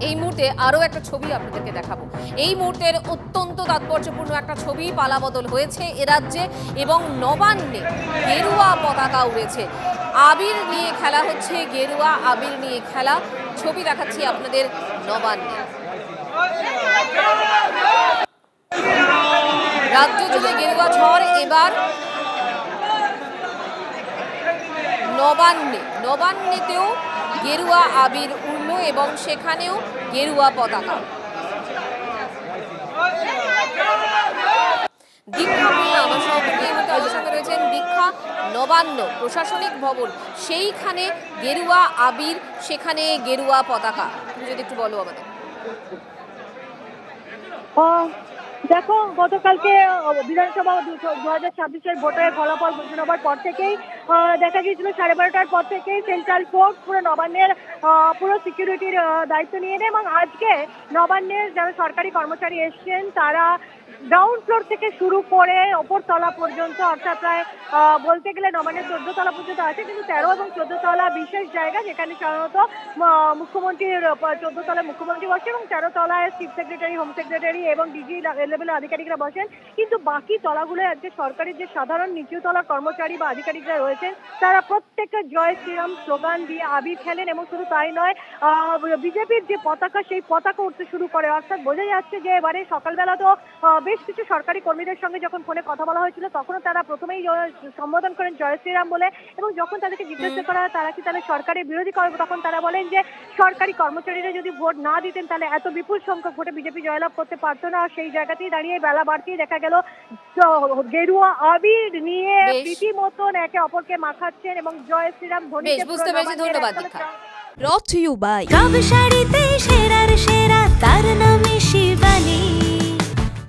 এই মুহূর্তে আরও একটা ছবি আপনাদেরকে দেখাবো। এই মুহূর্তের অত্যন্ত তাৎপর্যপূর্ণ একটা ছবি পালাবদল হয়েছে এ রাজ্যে এবং নবান্নে গেরুয়া পতাকা উড়েছে। আবির নিয়ে খেলা হচ্ছে, গেরুয়া আবির নিয়ে খেলা। ছবি দেখাচ্ছি আপনাদের নবান্নে। রাজ্য জুড়ে গেরুয়া ঝড় এবার নবান্নেতেও গেরুয়া আবির উড়ল এবং সেখানেও গেরুয়া পতাকা। দীক্ষা মিয়া আমার সহকর্মী এই মুহূর্তে আমাদের সঙ্গে রয়েছেন। দীক্ষা, নবান্ন প্রশাসনিক ভবন, সেইখানে গেরুয়া আবির, সেখানে গেরুয়া পতাকা, তুমি যদি একটু বলো আমাদের। দেখো, গতকালকে বিধানসভা 2026-এর ভোটের ফলাফল ঘোষণা হওয়ার পর থেকেই দেখা গিয়েছিল 12:30টার পর থেকেই সেন্ট্রাল ফোর্স পুরো নবান্নের পুরো সিকিউরিটির দায়িত্ব নিয়ে নেয় এবং আজকে নবান্নের যারা সরকারি কর্মচারী এসছেন তারা গ্রাউন্ড ফ্লোর থেকে শুরু করে ওপর তলা পর্যন্ত, অর্থাৎ প্রায় বলতে গেলে নবান্নের 14 তলা পর্যন্ত আছে, কিন্তু 13 এবং 14 তলা বিশেষ জায়গা যেখানে সাধারণত মুখ্যমন্ত্রীর 14 তলায় মুখ্যমন্ত্রী বসে এবং 13 তলায় চিফ সেক্রেটারি, হোম সেক্রেটারি এবং ডিজি লেভেলের আধিকারিকরা বসেন। কিন্তু বাকি তলাগুলোয় আজকে সরকারের যে সাধারণ নিচু তলার কর্মচারী বা আধিকারিকরা রয়েছেন তারা প্রত্যেকটা জয় শ্রীরাম স্লোগান দিয়ে আবির খেলেন এবং শুধু তাই নয়, বিজেপির যে পতাকা সেই পতাকা উঠতে শুরু করে। অর্থাৎ বোঝা যাচ্ছে যে এবারে সকালবেলা তো বেশ কিছু সরকারি কর্মীদের সঙ্গে যখন ফোনে কথা বলা হয়েছিল তখনও তারা প্রথমেই সম্বোধন করেন জয় শ্রীরাম বলে, এবং যখন তাদেরকে জিজ্ঞাসা করা হয় তারা কি তাহলে সরকারের বিরোধী করবে, তখন তারা বলেন যে সরকারি কর্মচারীরা যদি ভোট না দিতেন তাহলে এত বিপুল সংখ্যক ভোটে বিজেপি জয়লাভ করতে পারতো না। সেই জায়গাতেই দাঁড়িয়ে বেলা বাড়তেই দেখা গেল গেরুয়া আবির নিয়ে রীতিমতন একে অপরকে মাখাচ্ছেন এবং জয় শ্রীরাম ধ্বনিতে। বুঝতে পেরেছি, ধন্যবাদ দীক্ষা। Brought to you by